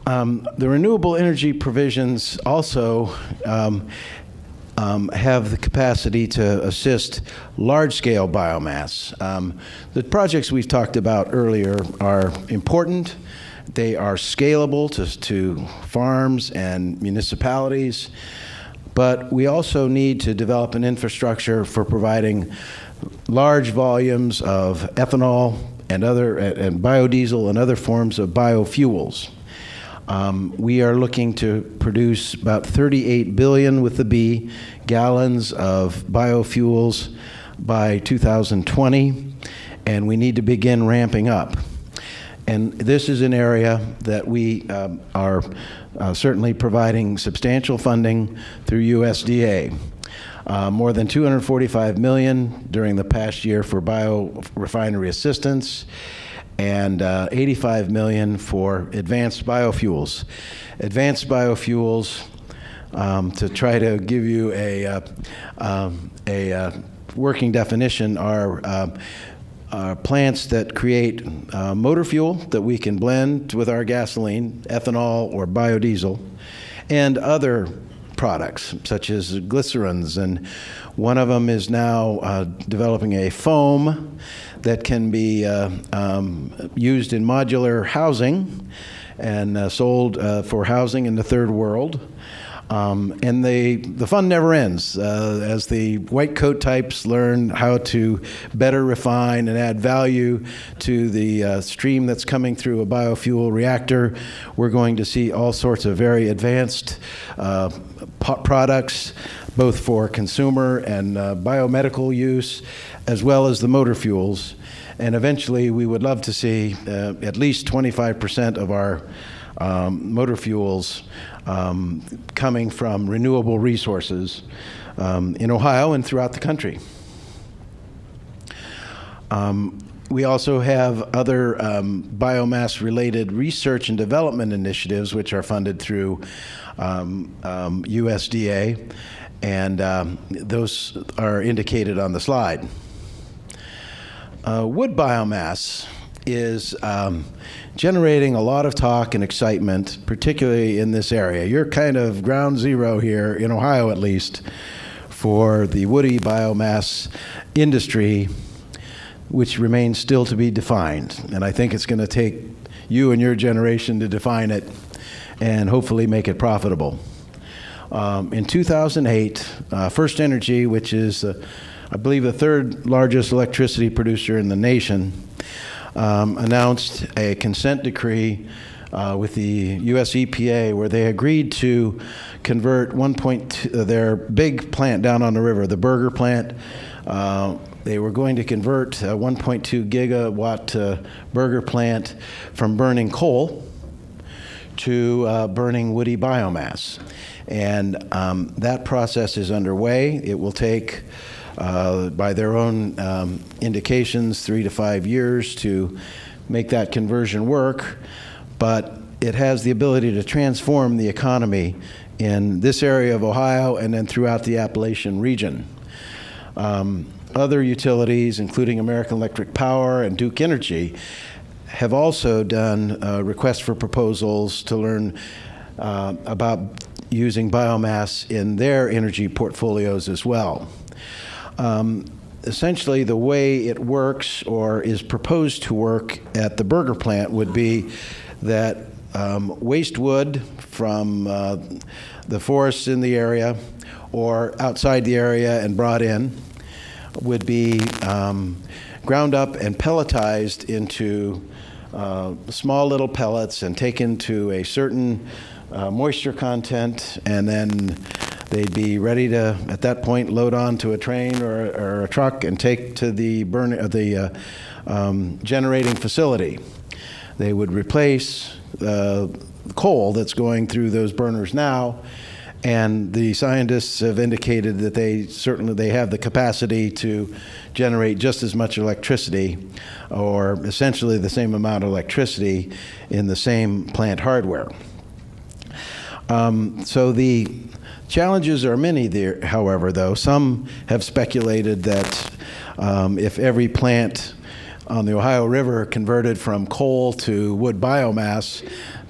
The renewable energy provisions also have the capacity to assist large-scale biomass. The projects we've talked about earlier are important. They are scalable to farms and municipalities, but we also need to develop an infrastructure for providing large volumes of ethanol and biodiesel and other forms of biofuels. We are looking to produce about 38 billion with the B gallons of biofuels by 2020, and we need to begin ramping up. And this is an area that we are certainly providing substantial funding through USDA. More than 245 million during the past year for biorefinery assistance, and 85 million for advanced biofuels. Advanced biofuels, to try to give you a working definition, are plants that create motor fuel that we can blend with our gasoline, ethanol, or biodiesel, and other products such as glycerins. And one of them is now developing a foam that can be used in modular housing and sold for housing in the third world. And the fun never ends as the white coat types learn how to better refine and add value to the stream that's coming through a biofuel reactor. We're going to see all sorts of very advanced products, both for consumer and biomedical use, as well as the motor fuels. And eventually, we would love to see at least 25% of our motor fuels coming from renewable resources in Ohio and throughout the country. We also have other biomass-related research and development initiatives which are funded through USDA, and those are indicated on the slide. Wood biomass is generating a lot of talk and excitement, particularly in this area. You're kind of ground zero here, in Ohio at least, for the woody biomass industry, which remains still to be defined. And I think it's going to take you and your generation to define it and hopefully make it profitable. In 2008, First Energy, which is, I believe, the third largest electricity producer in the nation, announced a consent decree with the US EPA where they agreed to convert their big plant down on the river, the Burger plant. They were going to convert a 1.2 gigawatt Burger plant from burning coal to burning woody biomass. And that process is underway. It will take, by their own indications, 3 to 5 years to make that conversion work, but it has the ability to transform the economy in this area of Ohio and then throughout the Appalachian region. Other utilities, including American Electric Power and Duke Energy, have also done requests for proposals to learn about using biomass in their energy portfolios as well. Essentially, the way it works or is proposed to work at the Burger plant would be that waste wood from the forests in the area or outside the area and brought in would be ground up and pelletized into small little pellets and taken to a certain moisture content, and then they'd be ready to, at that point, load onto a train or a truck and take to the generating facility. They would replace coal that's going through those burners now, and the scientists have indicated that they have the capacity to generate just as much electricity, or essentially the same amount of electricity in the same plant hardware. So the challenges are many there, however, though. Some have speculated that if every plant on the Ohio River converted from coal to wood biomass,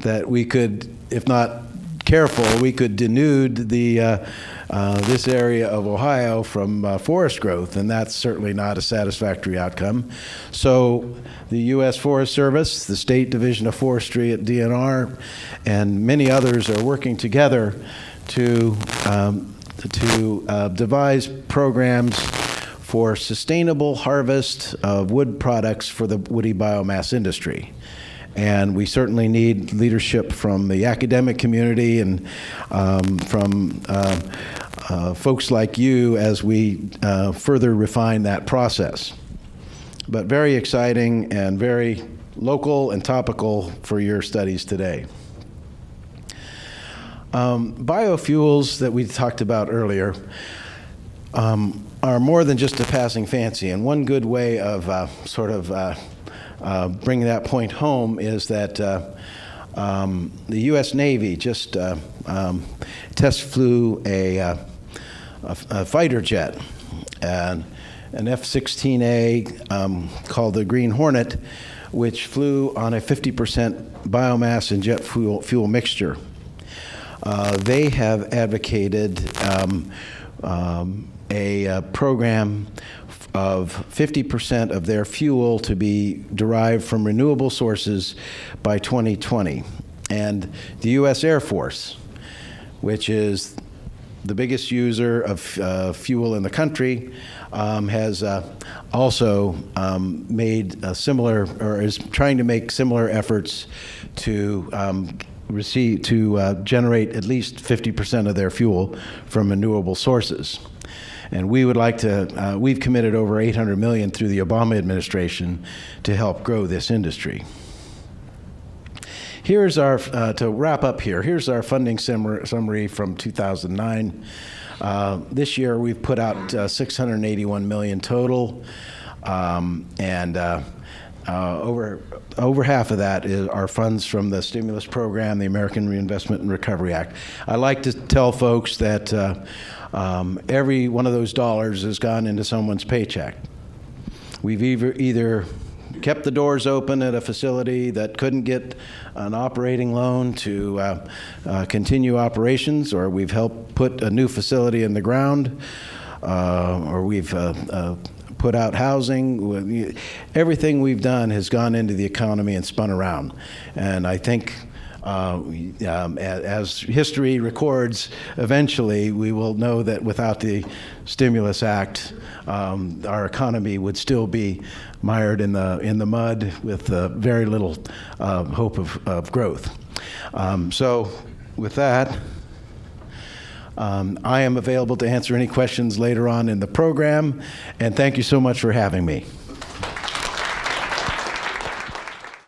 that we could, if not careful, we could denude this area of Ohio from forest growth, and that's certainly not a satisfactory outcome. So the U.S. Forest Service, the State Division of Forestry at DNR, and many others are working together to devise programs for sustainable harvest of wood products for the woody biomass industry. And we certainly need leadership from the academic community and from folks like you as we further refine that process. But very exciting and very local and topical for your studies today. Biofuels that we talked about earlier are more than just a passing fancy. And one good way of bringing that point home is that the U.S. Navy just test flew a fighter jet, and an F-16A called the Green Hornet, which flew on a 50% biomass and jet fuel mixture. They have advocated a program of 50% of their fuel to be derived from renewable sources by 2020. And the U.S. Air Force, which is the biggest user of fuel in the country, has also made a similar, or is trying to make similar efforts to generate at least 50% of their fuel from renewable sources. And we would like to, we've committed over $800 million through the Obama administration to help grow this industry. Here's our, to wrap up here, here's our funding summary from 2009. This year we've put out $681 million total, and over half of that are funds from the stimulus program, the American Reinvestment and Recovery Act. I like to tell folks that every one of those dollars has gone into someone's paycheck. We've either kept the doors open at a facility that couldn't get an operating loan to continue operations, or we've helped put a new facility in the ground, or we've put out housing. Everything we've done has gone into the economy and spun around. And I think as history records, eventually we will know that without the Stimulus Act, our economy would still be mired in the mud with very little hope of growth. So with that, I am available to answer any questions later on in the program, and thank you so much for having me.